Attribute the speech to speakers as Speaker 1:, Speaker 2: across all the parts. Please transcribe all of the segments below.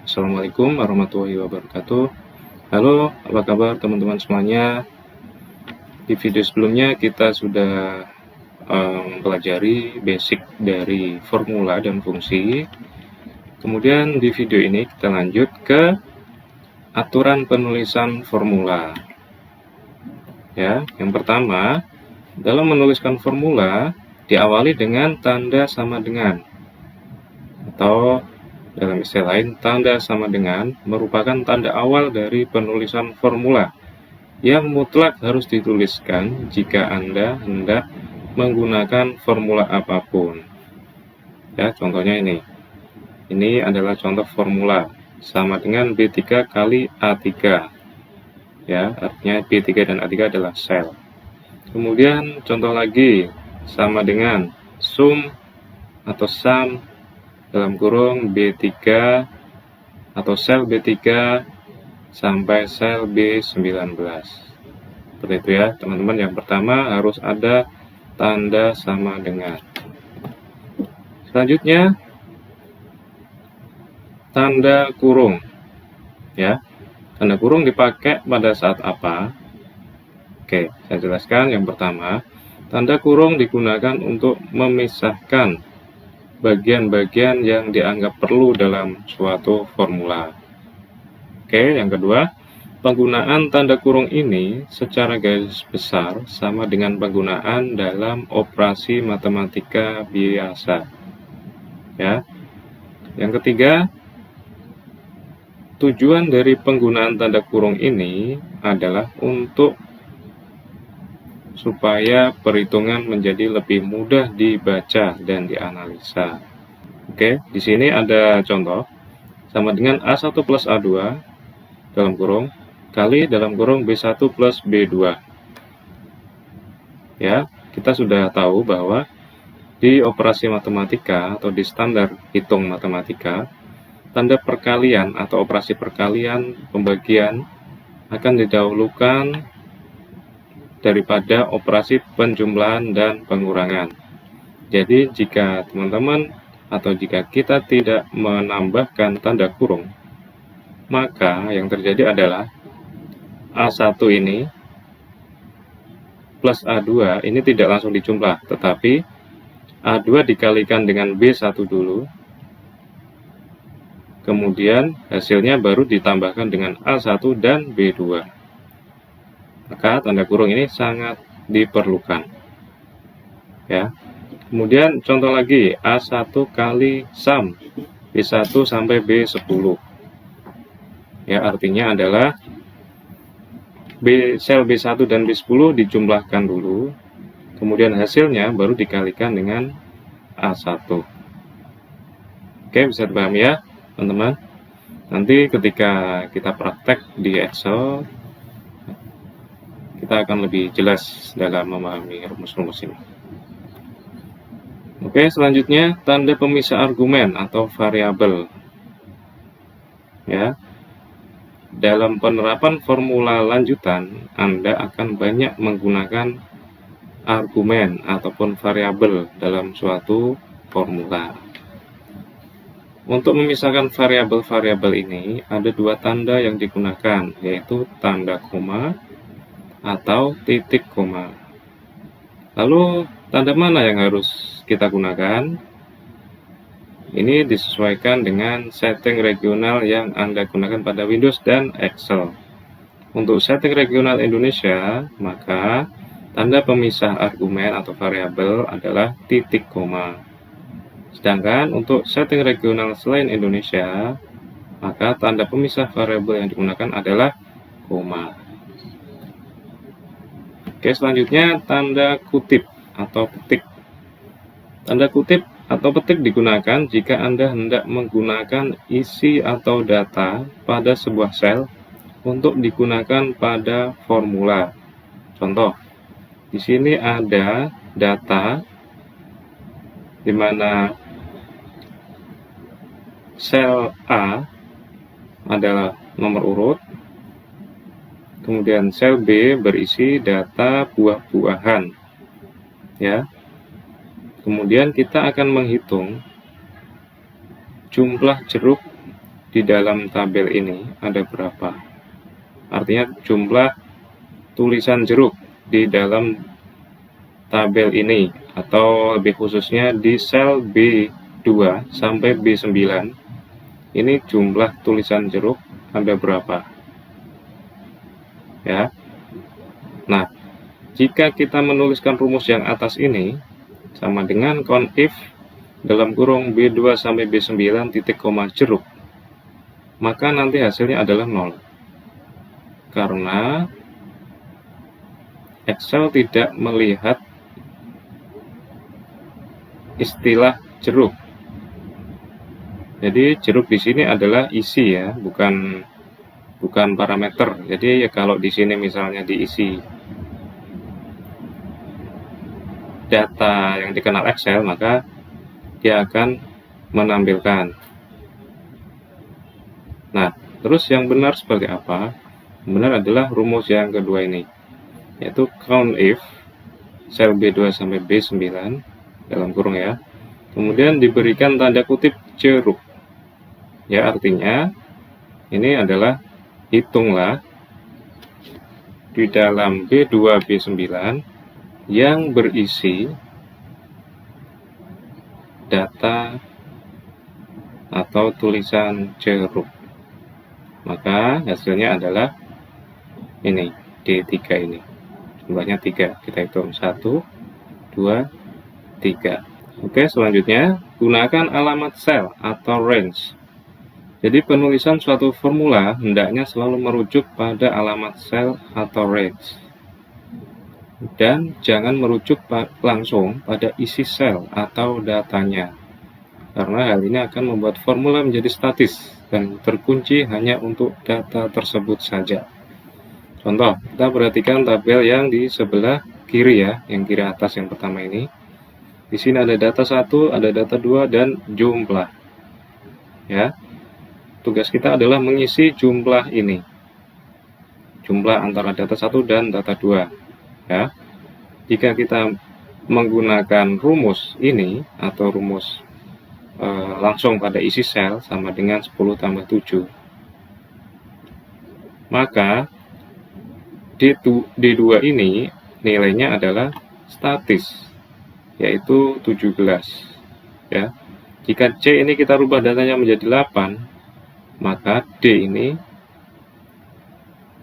Speaker 1: Assalamualaikum warahmatullahi wabarakatuh. Halo, apa kabar teman-teman semuanya? Di video sebelumnya kita sudah mempelajari basic dari formula dan fungsi. Kemudian di video ini kita lanjut ke aturan penulisan formula. Ya, yang pertama, dalam menuliskan formula diawali dengan tanda sama dengan, atau dalam istilah lain, tanda sama dengan merupakan tanda awal dari penulisan formula yang mutlak harus dituliskan jika Anda hendak menggunakan formula apapun. Ya, contohnya ini. Ini adalah contoh formula sama dengan B3 kali A3. Ya, artinya B3 dan A3 adalah sel. Kemudian contoh lagi sama dengan sum atau sum dalam kurung B3 atau sel B3 sampai sel B19. Seperti itu ya teman-teman. Yang pertama harus ada tanda sama dengan. Selanjutnya tanda kurung. Ya, tanda kurung dipakai pada saat apa? Oke, saya jelaskan. Yang pertama, tanda kurung digunakan untuk memisahkan bagian-bagian yang dianggap perlu dalam suatu formula. Oke, yang kedua, penggunaan tanda kurung ini secara garis besar sama dengan penggunaan dalam operasi matematika biasa. Ya. Yang ketiga, tujuan dari penggunaan tanda kurung ini adalah untuk supaya perhitungan menjadi lebih mudah dibaca dan dianalisa. Oke, di sini ada contoh sama dengan A1 plus A2 dalam kurung kali dalam kurung B1 plus B2. Ya, kita sudah tahu bahwa di operasi matematika atau di standar hitung matematika, tanda perkalian atau operasi perkalian pembagian akan didahulukan daripada operasi penjumlahan dan pengurangan. Jadi jika teman-teman atau jika kita tidak menambahkan tanda kurung, maka yang terjadi adalah A1 ini plus A2 ini tidak langsung dijumlah, tetapi A2 dikalikan dengan B1 dulu, kemudian hasilnya baru ditambahkan dengan A1 dan B2. Maka tanda kurung ini sangat diperlukan. Ya. Kemudian contoh lagi, A1 kali sum B1 sampai B10. Ya, artinya adalah sel B1 dan B10 dijumlahkan dulu, kemudian hasilnya baru dikalikan dengan A1. Oke, bisa dipahami ya, teman-teman? Nanti ketika kita praktek di Excel, kita akan lebih jelas dalam memahami rumus-rumus ini. Oke, selanjutnya tanda pemisah argumen atau variabel. Ya. Dalam penerapan formula lanjutan, Anda akan banyak menggunakan argumen ataupun variabel dalam suatu formula. Untuk memisahkan variabel-variabel ini, ada dua tanda yang digunakan, yaitu tanda koma atau titik koma. Lalu, tanda mana yang harus kita gunakan? Ini disesuaikan dengan setting regional yang Anda gunakan pada Windows dan Excel. Untuk setting regional Indonesia, maka tanda pemisah argumen atau variabel adalah titik koma. Sedangkan untuk setting regional selain Indonesia, maka tanda pemisah variabel yang digunakan adalah koma. Oke, selanjutnya tanda kutip atau petik. Tanda kutip atau petik digunakan jika Anda hendak menggunakan isi atau data pada sebuah sel untuk digunakan pada formula. Contoh, di sini ada data di mana sel A adalah nomor urut, kemudian sel B berisi data buah-buahan. Ya. Kemudian kita akan menghitung jumlah jeruk di dalam tabel ini ada berapa. Artinya jumlah tulisan jeruk di dalam tabel ini, atau lebih khususnya di sel B2 sampai B9, ini jumlah tulisan jeruk ada berapa ya. Nah, jika kita menuliskan rumus yang atas ini sama dengan count if dalam kurung B2 sampai B9 titik koma jeruk, maka nanti hasilnya adalah 0, karena Excel tidak melihat istilah jeruk. Jadi jeruk di sini adalah isi ya, bukan parameter. Jadi ya kalau di sini misalnya diisi data yang dikenal Excel, maka dia akan menampilkan. Nah, terus yang benar seperti apa? Benar adalah rumus yang kedua ini, yaitu count if sel B2 sampai B9 dalam kurung ya, kemudian diberikan tanda kutip jeruk ya, artinya ini adalah hitunglah di dalam B2 B9 yang berisi data atau tulisan jeruk, maka hasilnya adalah ini D3 ini, jumlahnya 3, kita hitung 1, 2, 3. Oke, selanjutnya gunakan alamat sel atau range. Jadi penulisan suatu formula hendaknya selalu merujuk pada alamat sel atau range, dan jangan merujuk langsung pada isi sel atau datanya, karena hal ini akan membuat formula menjadi statis dan terkunci hanya untuk data tersebut saja. Contoh, kita perhatikan tabel yang di sebelah kiri ya, yang kiri atas yang pertama ini. Di sini ada data 1, ada data 2, dan jumlah. Ya. Tugas kita adalah mengisi jumlah ini. Jumlah antara data 1 dan data 2. Ya. Jika kita menggunakan rumus ini atau rumus langsung pada isi sel sama dengan 10 tambah 7. Maka D2 ini nilainya adalah statis, yaitu 17 ya. Jika C ini kita rubah datanya menjadi 8, maka D ini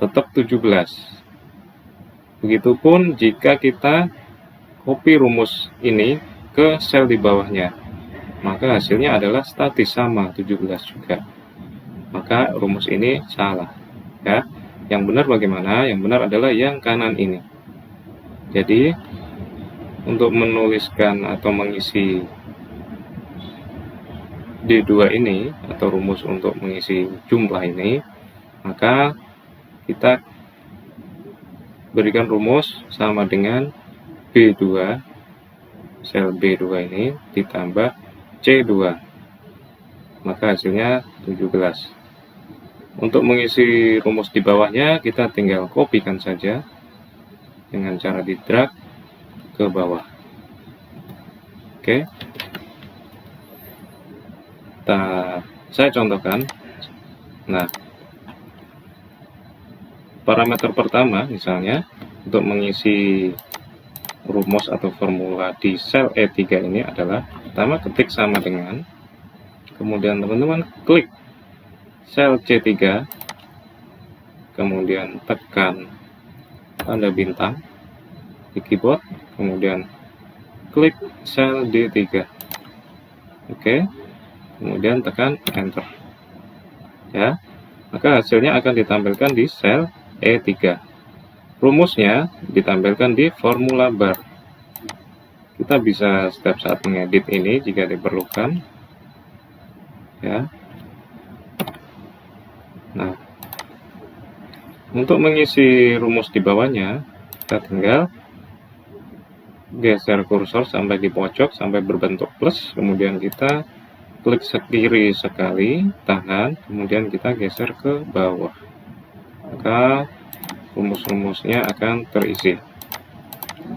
Speaker 1: tetap 17. Begitupun jika kita copy rumus ini ke sel di bawahnya, maka hasilnya adalah statis sama 17 juga. Maka rumus ini salah ya. Yang benar bagaimana? Yang benar adalah yang kanan ini. Jadi untuk menuliskan atau mengisi D2 ini atau rumus untuk mengisi jumlah ini, maka kita berikan rumus sama dengan B2, sel B2 ini ditambah C2, maka hasilnya 17. Untuk mengisi rumus di bawahnya, kita tinggal kopikan saja dengan cara di drag ke bawah. Oke. Saya contohkan. Nah, parameter pertama misalnya untuk mengisi rumus atau formula di sel E3 ini adalah pertama ketik sama dengan, kemudian teman-teman klik sel C3, kemudian tekan tanda bintang di keyboard, kemudian klik sel D3. Oke, kemudian tekan enter ya, maka hasilnya akan ditampilkan di sel E3. Rumusnya ditampilkan di formula bar. Kita bisa setiap saat mengedit ini jika diperlukan ya. Nah, untuk mengisi rumus di bawahnya, kita tinggal geser kursor sampai di pojok sampai berbentuk plus, kemudian kita klik kiri sekali, tahan, kemudian kita geser ke bawah, maka rumus-rumusnya akan terisi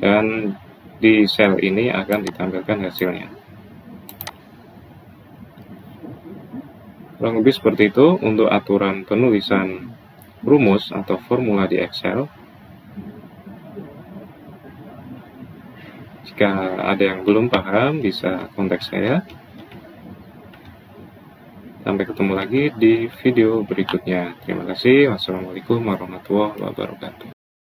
Speaker 1: dan di sel ini akan ditampilkan hasilnya. Kurang lebih seperti itu untuk aturan penulisan rumus atau formula di Excel. Jika ada yang belum paham, bisa kontak saya. Sampai ketemu lagi di video berikutnya. Terima kasih. Wassalamualaikum warahmatullahi wabarakatuh.